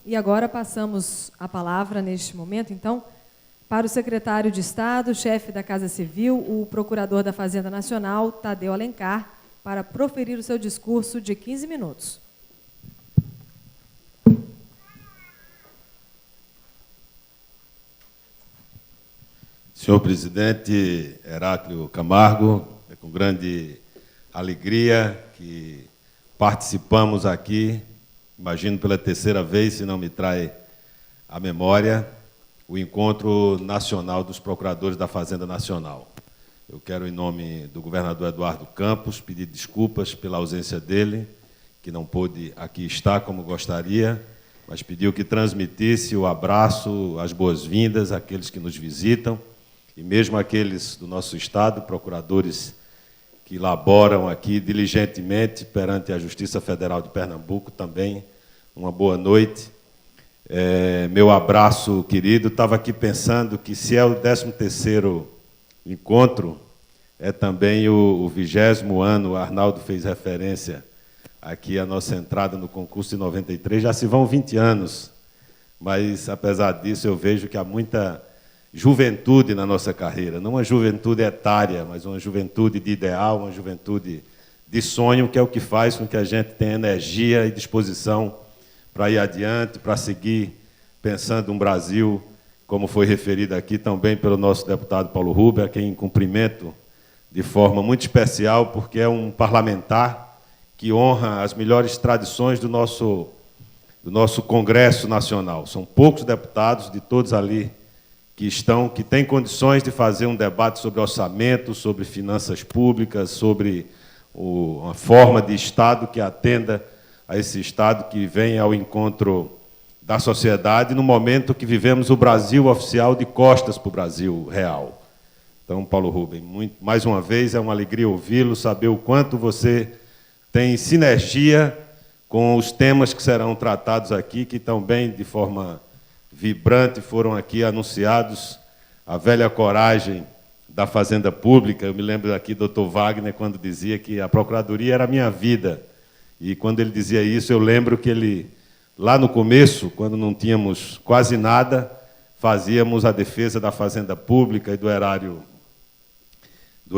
E agora passamos a palavra, neste momento, então, para o secretário de Estado, chefe da Casa Civil, o procurador da Fazenda Nacional, Tadeu Alencar, para proferir o seu discurso de 15 minutos. Senhor presidente Heráclio Camargo, é com grande alegria que participamos aqui, imagino pela terceira vez, se não me trai a memória, o Encontro Nacional dos Procuradores da Fazenda Nacional. Eu quero, em nome do governador Eduardo Campos, pedir desculpas pela ausência dele, que não pôde aqui estar como gostaria, mas pediu que transmitisse o abraço, as boas-vindas àqueles que nos visitam, e mesmo aqueles do nosso Estado, procuradores que laboram aqui diligentemente perante a Justiça Federal de Pernambuco, também uma boa noite. Meu abraço, querido. Estava aqui pensando que, se é o 13º encontro, é também o 20º ano, o Arnaldo fez referência aqui à nossa entrada no concurso de 93, já se vão 20 anos, mas, apesar disso, eu vejo que há muita juventude na nossa carreira, não uma juventude etária, mas uma juventude de ideal, uma juventude de sonho, que é o que faz com que a gente tenha energia e disposição para ir adiante, para seguir pensando um Brasil, como foi referido aqui também pelo nosso deputado Paulo Rubio, a quem cumprimento de forma muito especial, porque é um parlamentar que honra as melhores tradições do nosso Congresso Nacional. São poucos deputados, de todos ali que têm condições de fazer um debate sobre orçamento, sobre finanças públicas, sobre uma forma de Estado que atenda a esse Estado que vem ao encontro da sociedade no momento que vivemos o Brasil oficial de costas para o Brasil real. Então, Paulo Rubem, mais uma vez, é uma alegria ouvi-lo, saber o quanto você tem sinergia com os temas que serão tratados aqui, que também, de forma vibrante, foram aqui anunciados, a velha coragem da Fazenda Pública. Eu me lembro aqui do Dr. Wagner, quando dizia que a Procuradoria era a minha vida. E, quando ele dizia isso, eu lembro que ele, lá no começo, quando não tínhamos quase nada, fazíamos a defesa da Fazenda Pública e do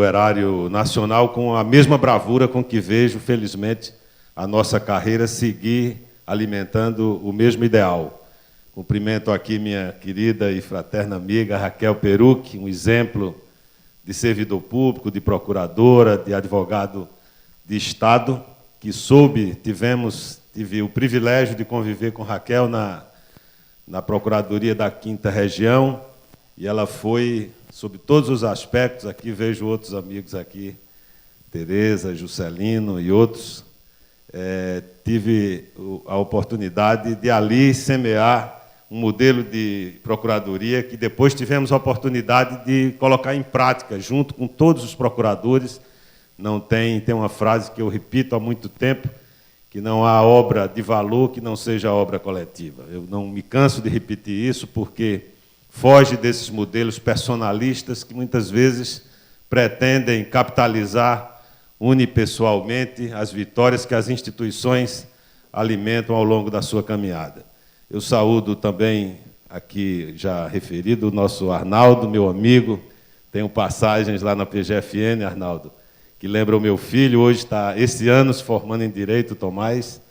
erário nacional com a mesma bravura com que vejo, felizmente, a nossa carreira seguir alimentando o mesmo ideal. Cumprimento aqui minha querida e fraterna amiga Raquel Perucchi, um exemplo de servidor público, de procuradora, de advogado de Estado, que tive o privilégio de conviver com Raquel na Procuradoria da 5ª Região, e ela foi, sob todos os aspectos, aqui vejo outros amigos aqui, Tereza, Juscelino e outros, tive a oportunidade de ali semear um modelo de procuradoria que depois tivemos a oportunidade de colocar em prática, junto com todos os procuradores. Tem uma frase que eu repito há muito tempo, que não há obra de valor que não seja obra coletiva. Eu não me canso de repetir isso, porque foge desses modelos personalistas que muitas vezes pretendem capitalizar unipessoalmente as vitórias que as instituições alimentam ao longo da sua caminhada. Eu saúdo também, aqui já referido, o nosso Arnaldo, meu amigo. Tenho passagens lá na PGFN, Arnaldo, que lembra o meu filho. Hoje está, esse ano, se formando em Direito, Tomás.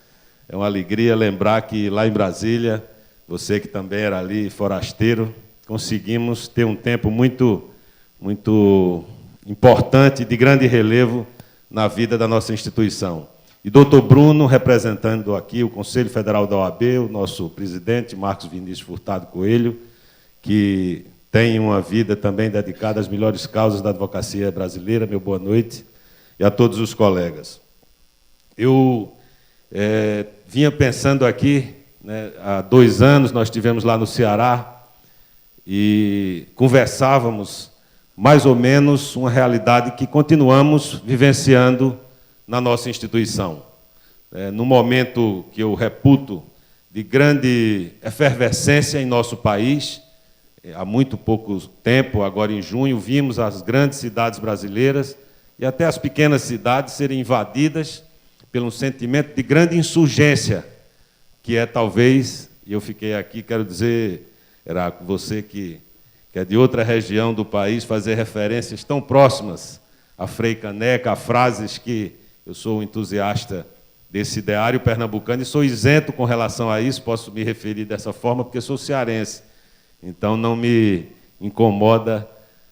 É uma alegria lembrar que, lá em Brasília, você que também era ali forasteiro, conseguimos ter um tempo muito importante, de grande relevo na vida da nossa instituição. E doutor Bruno, representando aqui o Conselho Federal da OAB, o nosso presidente, Marcos Vinícius Furtado Coelho, que tem uma vida também dedicada às melhores causas da advocacia brasileira. Meu boa noite. E a todos os colegas. Eu vinha pensando aqui, né, há 2 anos nós estivemos lá no Ceará e conversávamos mais ou menos uma realidade que continuamos vivenciando na nossa instituição. No momento que eu reputo de grande efervescência em nosso país, há muito pouco tempo, agora em junho, vimos as grandes cidades brasileiras e até as pequenas cidades serem invadidas pelo sentimento de grande insurgência, que é talvez e eu fiquei aqui, quero dizer, Heráclio, você que é de outra região do país, fazer referências tão próximas a Frei Caneca, a frases que eu sou um entusiasta desse ideário pernambucano e sou isento com relação a isso, posso me referir dessa forma, porque sou cearense. Então, não me incomoda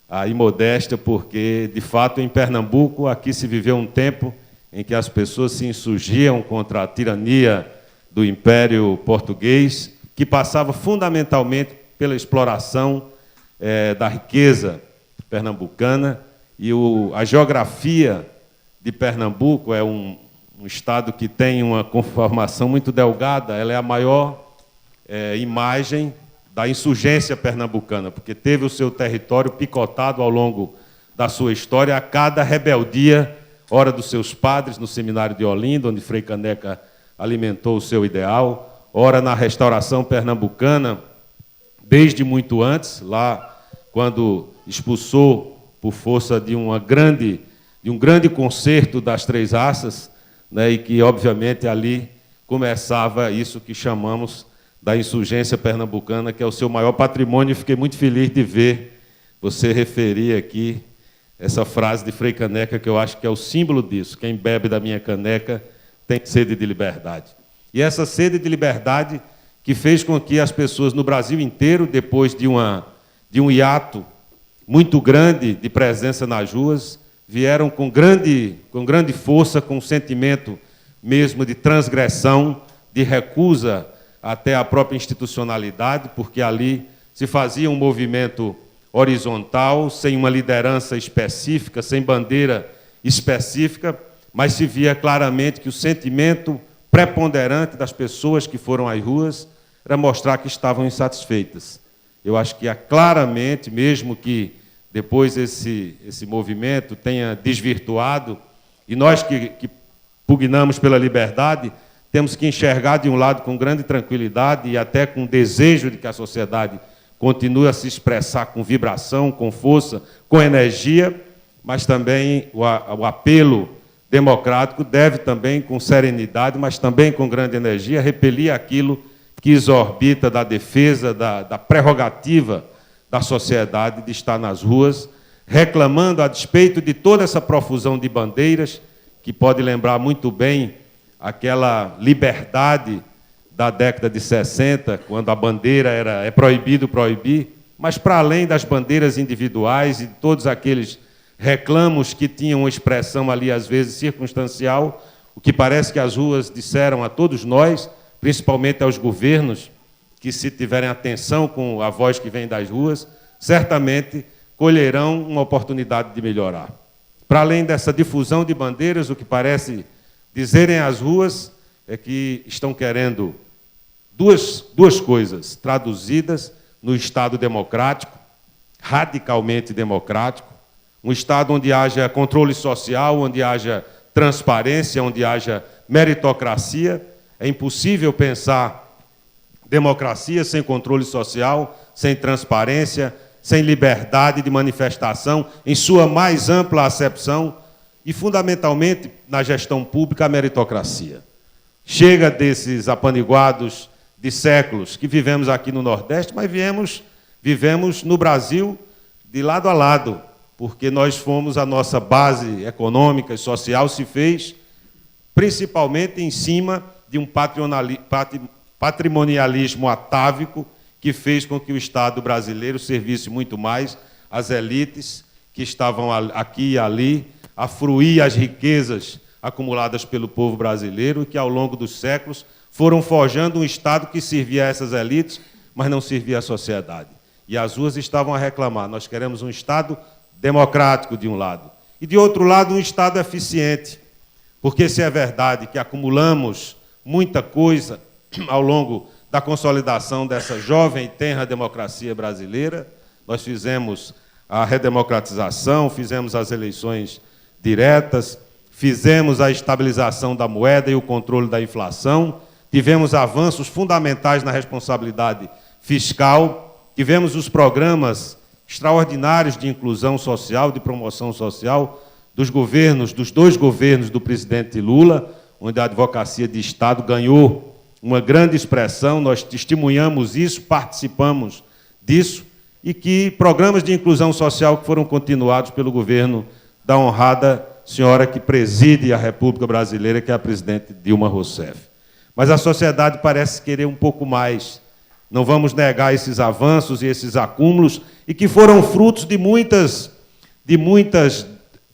a imodéstia, porque, de fato, em Pernambuco, aqui se viveu um tempo em que as pessoas se insurgiam contra a tirania do Império Português, que passava fundamentalmente pela exploração da riqueza pernambucana, e a geografia de Pernambuco é um estado que tem uma conformação muito delgada, ela é a maior imagem da insurgência pernambucana, porque teve o seu território picotado ao longo da sua história, a cada rebeldia, ora dos seus padres no seminário de Olinda, onde Frei Caneca alimentou o seu ideal, ora na restauração pernambucana, desde muito antes, lá quando expulsou por força de um grande concerto das três raças, né, e que, obviamente, ali começava isso que chamamos da insurgência pernambucana, que é o seu maior patrimônio, e fiquei muito feliz de ver você referir aqui essa frase de Frei Caneca, que eu acho que é o símbolo disso: quem bebe da minha caneca tem sede de liberdade. E essa sede de liberdade que fez com que as pessoas no Brasil inteiro, depois de um hiato muito grande de presença nas ruas, vieram com grande força, com um sentimento mesmo de transgressão, de recusa até a própria institucionalidade, porque ali se fazia um movimento horizontal, sem uma liderança específica, sem bandeira específica, mas se via claramente que o sentimento preponderante das pessoas que foram às ruas era mostrar que estavam insatisfeitas. Eu acho que claramente, mesmo que depois esse movimento tenha desvirtuado, e nós que pugnamos pela liberdade, temos que enxergar de um lado com grande tranquilidade e até com desejo de que a sociedade continue a se expressar com vibração, com força, com energia, mas também o apelo democrático deve também, com serenidade, mas também com grande energia, repelir aquilo que exorbita da defesa, da prerrogativa da sociedade de estar nas ruas, reclamando, a despeito de toda essa profusão de bandeiras, que pode lembrar muito bem aquela liberdade da década de 60, quando a bandeira é proibido proibir, mas para além das bandeiras individuais e de todos aqueles reclamos que tinham uma expressão ali, às vezes, circunstancial, o que parece que as ruas disseram a todos nós, principalmente aos governos, que, se tiverem atenção com a voz que vem das ruas, certamente colherão uma oportunidade de melhorar. Para além dessa difusão de bandeiras, o que parece dizerem às ruas é que estão querendo duas coisas traduzidas no Estado democrático, radicalmente democrático, um Estado onde haja controle social, onde haja transparência, onde haja meritocracia. É impossível pensar democracia sem controle social, sem transparência, sem liberdade de manifestação, em sua mais ampla acepção, e, fundamentalmente, na gestão pública, a meritocracia. Chega desses apaniguados de séculos que vivemos aqui no Nordeste, mas vivemos no Brasil de lado a lado, porque nós fomos, a nossa base econômica e social se fez principalmente em cima de um patrimonialismo atávico que fez com que o Estado brasileiro servisse muito mais às elites que estavam aqui e ali, a fruir as riquezas acumuladas pelo povo brasileiro e que, ao longo dos séculos, foram forjando um Estado que servia a essas elites, mas não servia à sociedade. E as ruas estavam a reclamar: nós queremos um Estado democrático, de um lado, e, de outro lado, um Estado eficiente. Porque, se é verdade que acumulamos muita coisa ao longo da consolidação dessa jovem e tenra democracia brasileira, nós fizemos a redemocratização, fizemos as eleições diretas, fizemos a estabilização da moeda e o controle da inflação, tivemos avanços fundamentais na responsabilidade fiscal, tivemos os programas extraordinários de inclusão social, de promoção social dos dois governos do presidente Lula, onde a advocacia de Estado ganhou uma grande expressão, nós testemunhamos isso, participamos disso, e que programas de inclusão social que foram continuados pelo governo da honrada senhora que preside a República Brasileira, que é a presidente Dilma Rousseff. Mas a sociedade parece querer um pouco mais. Não vamos negar esses avanços e esses acúmulos, e que foram frutos de muitas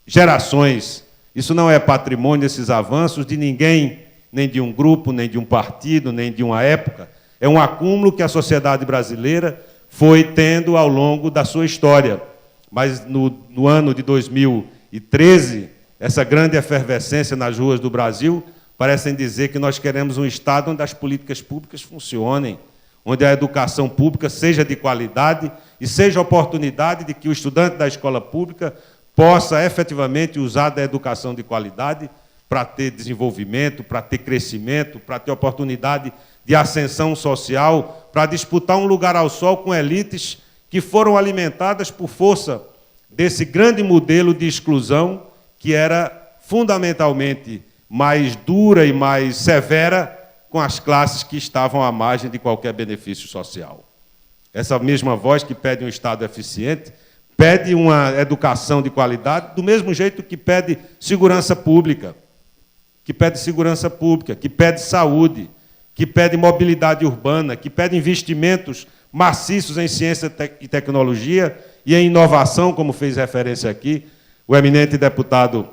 gerações. Isso não é patrimônio, esses avanços, de ninguém, nem de um grupo, nem de um partido, nem de uma época. É um acúmulo que a sociedade brasileira foi tendo ao longo da sua história. Mas no ano de 2013, essa grande efervescência nas ruas do Brasil parecem dizer que nós queremos um Estado onde as políticas públicas funcionem, onde a educação pública seja de qualidade e seja a oportunidade de que o estudante da escola pública possa efetivamente usar da educação de qualidade para ter desenvolvimento, para ter crescimento, para ter oportunidade de ascensão social, para disputar um lugar ao sol com elites que foram alimentadas por força desse grande modelo de exclusão que era fundamentalmente mais dura e mais severa com as classes que estavam à margem de qualquer benefício social. Essa mesma voz que pede um Estado eficiente pede uma educação de qualidade, do mesmo jeito que pede segurança pública, que pede saúde, que pede mobilidade urbana, que pede investimentos maciços em ciência e tecnologia e em inovação, como fez referência aqui o eminente deputado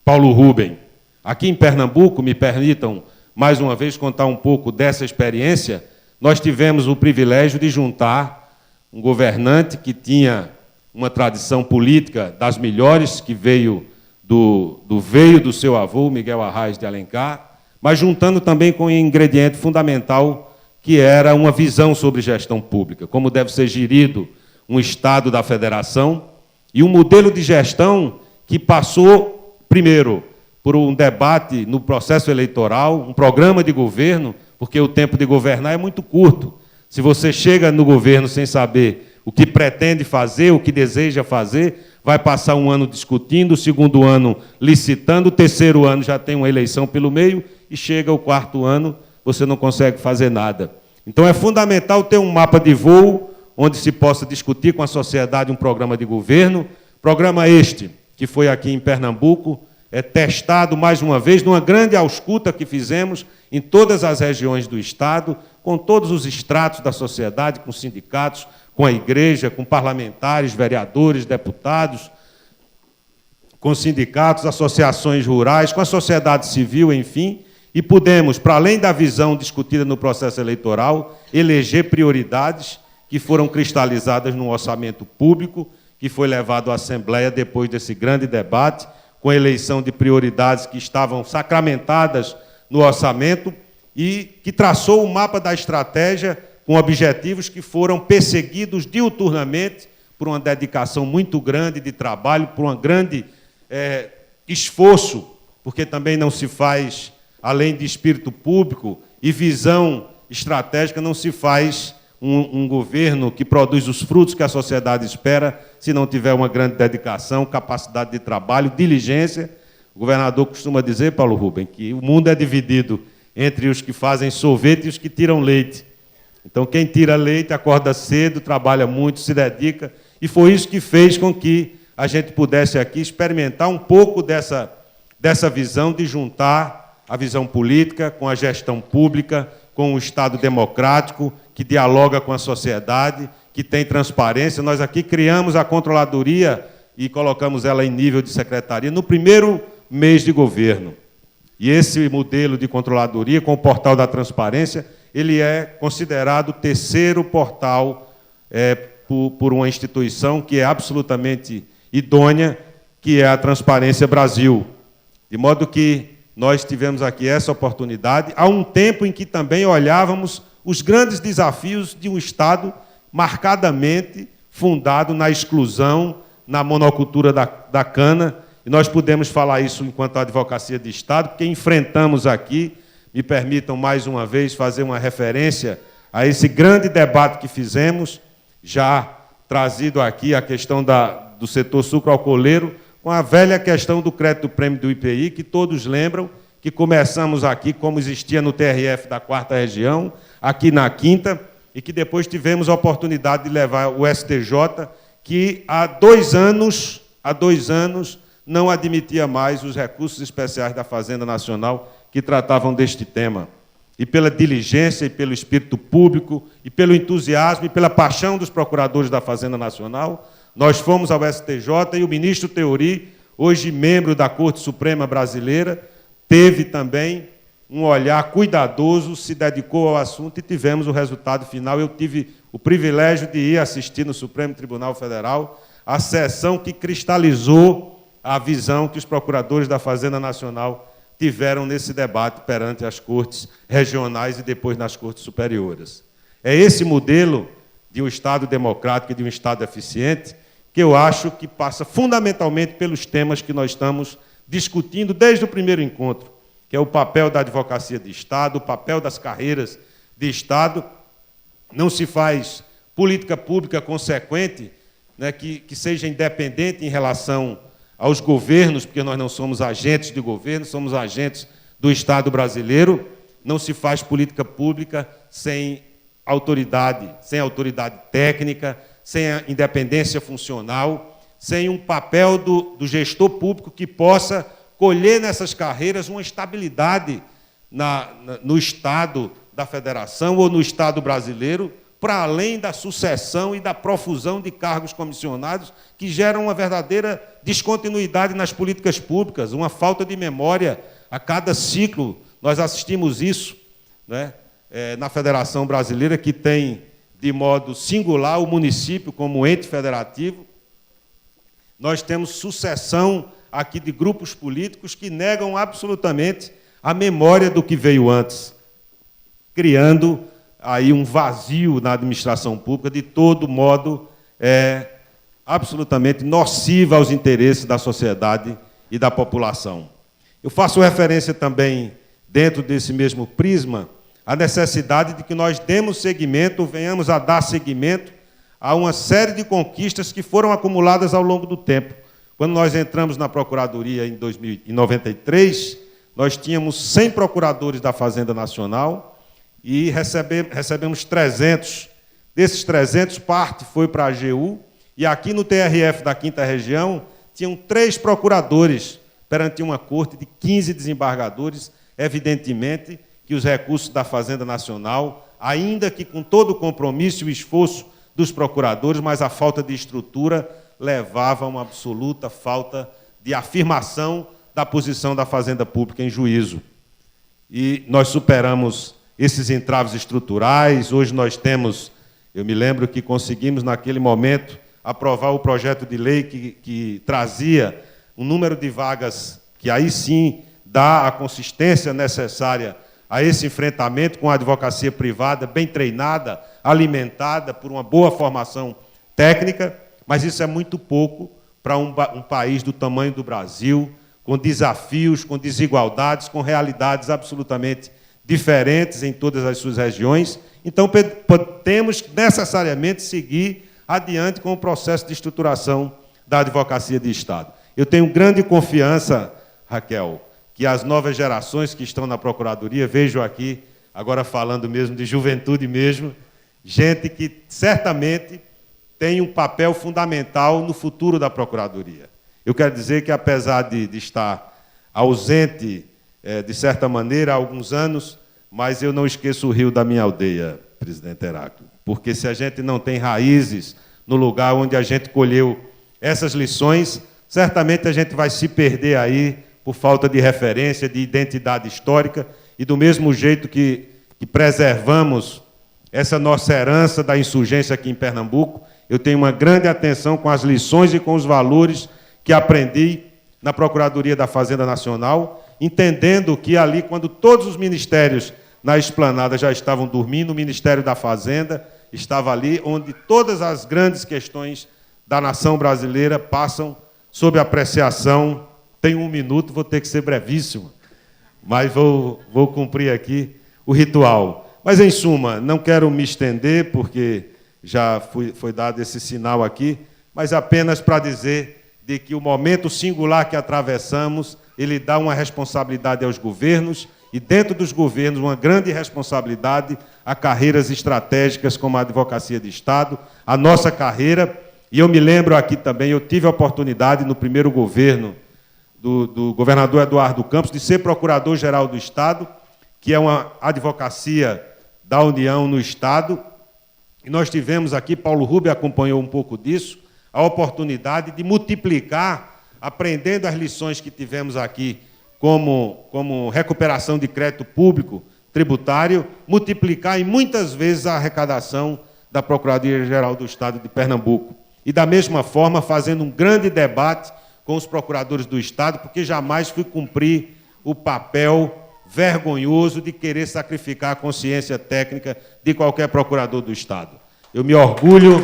Paulo Rubem. Aqui em Pernambuco, me permitam, mais uma vez, contar um pouco dessa experiência. Nós tivemos o privilégio de juntar um governante que tinha uma tradição política das melhores, que veio do seu avô, Miguel Arraes de Alencar, mas juntando também com um ingrediente fundamental, que era uma visão sobre gestão pública, como deve ser gerido um Estado da Federação, e um modelo de gestão que passou, primeiro, por um debate no processo eleitoral, um programa de governo, porque o tempo de governar é muito curto. Se você chega no governo sem saber o que pretende fazer, o que deseja fazer, vai passar um ano discutindo, o segundo ano licitando, o terceiro ano já tem uma eleição pelo meio, e chega o quarto ano, você não consegue fazer nada. Então, é fundamental ter um mapa de voo, onde se possa discutir com a sociedade um programa de governo, programa este, que foi aqui em Pernambuco, é testado mais uma vez numa grande ausculta que fizemos em todas as regiões do Estado, com todos os estratos da sociedade, com sindicatos, com a igreja, com parlamentares, vereadores, deputados, com sindicatos, associações rurais, com a sociedade civil, enfim, e pudemos, para além da visão discutida no processo eleitoral, eleger prioridades que foram cristalizadas num orçamento público, que foi levado à Assembleia depois desse grande debate, com a eleição de prioridades que estavam sacramentadas no orçamento e que traçou o mapa da estratégia com objetivos que foram perseguidos diuturnamente por uma dedicação muito grande de trabalho, por um grande esforço, porque também não se faz, além de espírito público e visão estratégica, não se faz um governo que produz os frutos que a sociedade espera se não tiver uma grande dedicação, capacidade de trabalho, diligência. O governador costuma dizer, Paulo Rubem, que o mundo é dividido entre os que fazem sorvete e os que tiram leite. Então, quem tira leite acorda cedo, trabalha muito, se dedica, e foi isso que fez com que a gente pudesse aqui experimentar um pouco dessa visão de juntar a visão política com a gestão pública, com o Estado democrático, que dialoga com a sociedade, que tem transparência. Nós aqui criamos a controladoria e colocamos ela em nível de secretaria no primeiro mês de governo. E esse modelo de controladoria, com o portal da transparência, ele é considerado o terceiro portal por uma instituição que é absolutamente idônea, que é a Transparência Brasil. De modo que nós tivemos aqui essa oportunidade, há um tempo em que também olhávamos os grandes desafios de um Estado marcadamente fundado na exclusão, na monocultura da cana, e nós podemos falar isso enquanto Advocacia de Estado, porque enfrentamos aqui, me permitam mais uma vez fazer uma referência a esse grande debate que fizemos, já trazido aqui a questão do setor sucroalcooleiro, com a velha questão do crédito prêmio do IPI, que todos lembram, que começamos aqui, como existia no TRF da 4ª Região, aqui na 5ª, e que depois tivemos a oportunidade de levar o STJ, que há 2 anos não admitia mais os recursos especiais da Fazenda Nacional que tratavam deste tema. E pela diligência, e pelo espírito público, e pelo entusiasmo, e pela paixão dos procuradores da Fazenda Nacional, nós fomos ao STJ e o ministro Theory, hoje membro da Corte Suprema Brasileira, teve também um olhar cuidadoso, se dedicou ao assunto e tivemos o resultado final. Eu tive o privilégio de ir assistir no Supremo Tribunal Federal a sessão que cristalizou a visão que os procuradores da Fazenda Nacional tiveram nesse debate perante as cortes regionais e depois nas cortes superiores. É esse modelo de um Estado democrático e de um Estado eficiente que eu acho que passa fundamentalmente pelos temas que nós estamos discutindo desde o primeiro encontro, que é o papel da advocacia de Estado, o papel das carreiras de Estado. Não se faz política pública consequente, né, que seja independente em relação aos governos, porque nós não somos agentes de governo, somos agentes do Estado brasileiro. Não se faz política pública sem autoridade técnica, sem a independência funcional, sem um papel do gestor público que possa colher nessas carreiras uma estabilidade no Estado da Federação ou no Estado brasileiro, para além da sucessão e da profusão de cargos comissionados que geram uma verdadeira descontinuidade nas políticas públicas, uma falta de memória. A cada ciclo nós assistimos isso, né? Na Federação Brasileira, que tem, de modo singular, o município como ente federativo. Nós temos sucessão aqui de grupos políticos que negam absolutamente a memória do que veio antes, criando aí um vazio na administração pública, de todo modo absolutamente nociva aos interesses da sociedade e da população. Eu faço referência também, dentro desse mesmo prisma, à necessidade de que nós demos seguimento, venhamos a dar seguimento a uma série de conquistas que foram acumuladas ao longo do tempo. Quando nós entramos na Procuradoria em 1993, nós tínhamos 100 procuradores da Fazenda Nacional, e recebemos 300. Desses 300, parte foi para a AGU, e aqui no TRF da 5ª Região, tinham 3 procuradores perante uma corte de 15 desembargadores. Evidentemente que os recursos da Fazenda Nacional, ainda que com todo o compromisso e o esforço dos procuradores, mas a falta de estrutura levava a uma absoluta falta de afirmação da posição da Fazenda Pública em juízo. E nós superamos esses entraves estruturais. Hoje nós temos, eu me lembro que conseguimos, naquele momento, aprovar o projeto de lei que trazia um número de vagas que aí sim dá a consistência necessária a esse enfrentamento com a advocacia privada, bem treinada, alimentada por uma boa formação técnica, mas isso é muito pouco para um país do tamanho do Brasil, com desafios, com desigualdades, com realidades absolutamente diferentes em todas as suas regiões. Então, temos necessariamente seguir adiante com o processo de estruturação da advocacia de Estado. Eu tenho grande confiança, Raquel, que as novas gerações que estão na Procuradoria, vejo aqui, agora falando mesmo de juventude mesmo, gente que certamente tem um papel fundamental no futuro da Procuradoria. Eu quero dizer que, apesar de estar ausente, de certa maneira, há alguns anos, mas eu não esqueço o rio da minha aldeia, presidente Heráclio, porque se a gente não tem raízes no lugar onde a gente colheu essas lições, certamente a gente vai se perder aí por falta de referência, de identidade histórica, e do mesmo jeito que preservamos essa nossa herança da insurgência aqui em Pernambuco, eu tenho uma grande atenção com as lições e com os valores que aprendi na Procuradoria da Fazenda Nacional, entendendo que ali, quando todos os ministérios na esplanada já estavam dormindo, o Ministério da Fazenda estava ali, onde todas as grandes questões da nação brasileira passam sob apreciação. Tenho 1 minuto, vou ter que ser brevíssimo, mas vou cumprir aqui o ritual. Mas, em suma, não quero me estender, porque já foi dado esse sinal aqui, mas apenas para dizer de que o momento singular que atravessamos, ele dá uma responsabilidade aos governos e, dentro dos governos, uma grande responsabilidade a carreiras estratégicas como a Advocacia de Estado, a nossa carreira. E eu me lembro aqui também, eu tive a oportunidade, no primeiro governo do governador Eduardo Campos, de ser Procurador-Geral do Estado, que é uma advocacia da União no Estado. E nós tivemos aqui, Paulo Rubio acompanhou um pouco disso, a oportunidade de multiplicar, aprendendo as lições que tivemos aqui, como recuperação de crédito público tributário, multiplicar em muitas vezes a arrecadação da Procuradoria-Geral do Estado de Pernambuco. E, da mesma forma, fazendo um grande debate com os procuradores do Estado, porque jamais fui cumprir o papel vergonhoso de querer sacrificar a consciência técnica de qualquer procurador do Estado. Eu me orgulho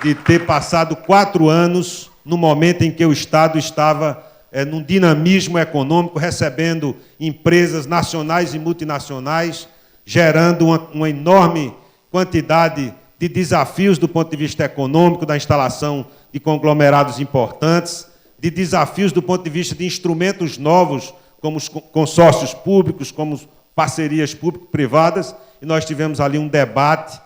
de ter passado 4 anos no momento em que o Estado estava num dinamismo econômico, recebendo empresas nacionais e multinacionais, gerando uma enorme quantidade de desafios do ponto de vista econômico, da instalação de conglomerados importantes, de desafios do ponto de vista de instrumentos novos, como os consórcios públicos, como parcerias público-privadas, e nós tivemos ali um debate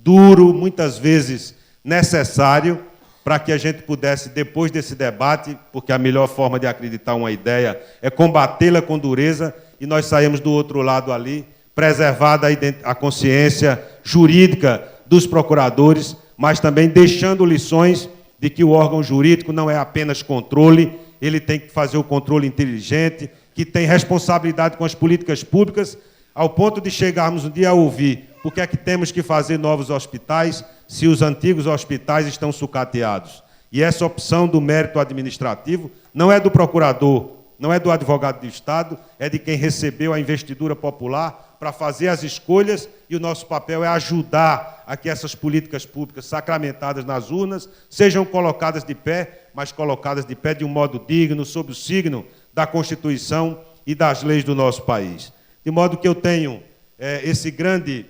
duro, muitas vezes necessário, para que a gente pudesse, depois desse debate, porque a melhor forma de acreditar uma ideia é combatê-la com dureza, e nós saímos do outro lado ali, preservada a consciência jurídica dos procuradores, mas também deixando lições de que o órgão jurídico não é apenas controle, ele tem que fazer o controle inteligente, que tem responsabilidade com as políticas públicas, ao ponto de chegarmos um dia a ouvir por que é que temos que fazer novos hospitais se os antigos hospitais estão sucateados. E essa opção do mérito administrativo não é do procurador, não é do advogado do Estado, é de quem recebeu a investidura popular para fazer as escolhas, e o nosso papel é ajudar a que essas políticas públicas sacramentadas nas urnas sejam colocadas de pé, mas colocadas de pé de um modo digno, sob o signo da Constituição e das leis do nosso país. De modo que eu tenho esse grande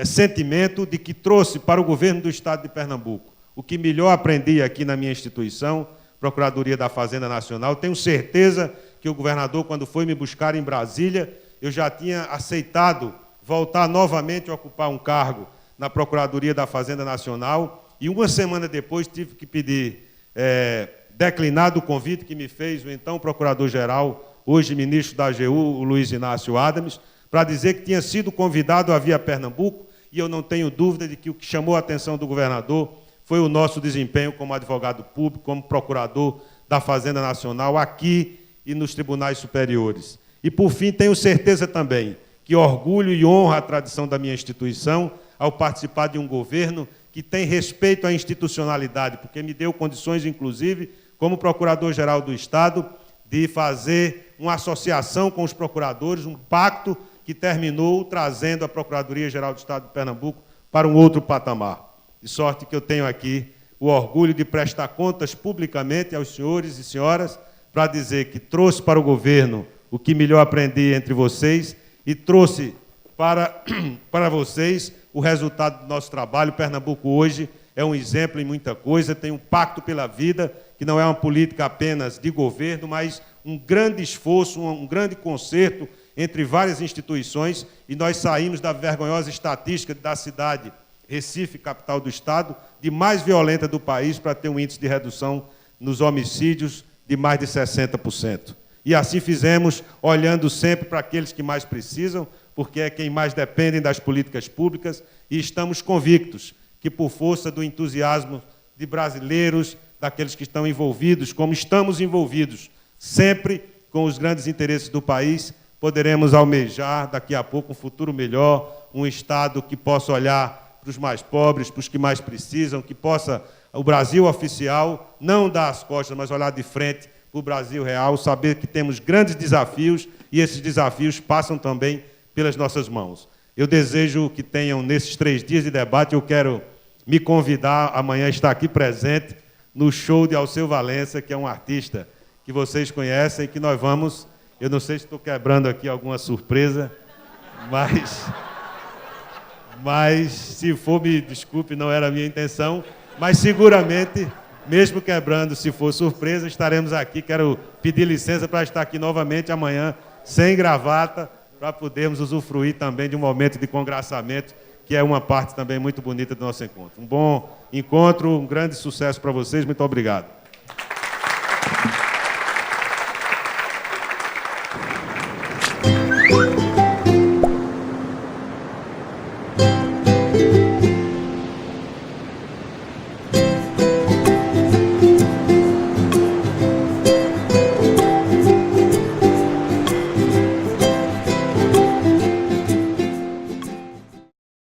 sentimento de que trouxe para o governo do Estado de Pernambuco o que melhor aprendi aqui na minha instituição, Procuradoria da Fazenda Nacional. Tenho certeza que o governador, quando foi me buscar em Brasília, eu já tinha aceitado voltar novamente a ocupar um cargo na Procuradoria da Fazenda Nacional, e uma semana depois tive que pedir declinado o convite que me fez o então Procurador-Geral, hoje ministro da AGU, o Luiz Inácio Adams, para dizer que tinha sido convidado a vir a Pernambuco, e eu não tenho dúvida de que o que chamou a atenção do governador foi o nosso desempenho como advogado público, como procurador da Fazenda Nacional, aqui e nos tribunais superiores. E, por fim, tenho certeza também que orgulho e honra a tradição da minha instituição ao participar de um governo que tem respeito à institucionalidade, porque me deu condições, inclusive, como Procurador-Geral do Estado, de fazer uma associação com os procuradores, um pacto que terminou trazendo a Procuradoria-Geral do Estado de Pernambuco para um outro patamar. De sorte que eu tenho aqui o orgulho de prestar contas publicamente aos senhores e senhoras para dizer que trouxe para o governo o que melhor aprendi entre vocês e trouxe para vocês o resultado do nosso trabalho. Pernambuco hoje é um exemplo em muita coisa, tem um pacto pela vida, que não é uma política apenas de governo, mas um grande esforço, um grande concerto entre várias instituições, e nós saímos da vergonhosa estatística da cidade Recife, capital do Estado, de mais violenta do país, para ter um índice de redução nos homicídios de mais de 60%. E assim fizemos, olhando sempre para aqueles que mais precisam, porque é quem mais dependem das políticas públicas, e estamos convictos que, por força do entusiasmo de brasileiros, daqueles que estão envolvidos, como estamos envolvidos, sempre com os grandes interesses do país, poderemos almejar, daqui a pouco, um futuro melhor, um Estado que possa olhar para os mais pobres, para os que mais precisam, que possa, o Brasil oficial, não dar as costas, mas olhar de frente para o Brasil real, saber que temos grandes desafios, e esses desafios passam também pelas nossas mãos. Eu desejo que tenham, nesses 3 dias de debate, eu quero me convidar amanhã a estar aqui presente no show de Alceu Valença, que é um artista que vocês conhecem, que nós vamos, Mas, se for, me desculpe, não era a minha intenção. Mas, seguramente, mesmo quebrando, se for surpresa, estaremos aqui. Quero pedir licença para estar aqui novamente amanhã, sem gravata, para podermos usufruir também de um momento de congraçamento, que é uma parte também muito bonita do nosso encontro. Um bom encontro, um grande sucesso para vocês. Muito obrigado.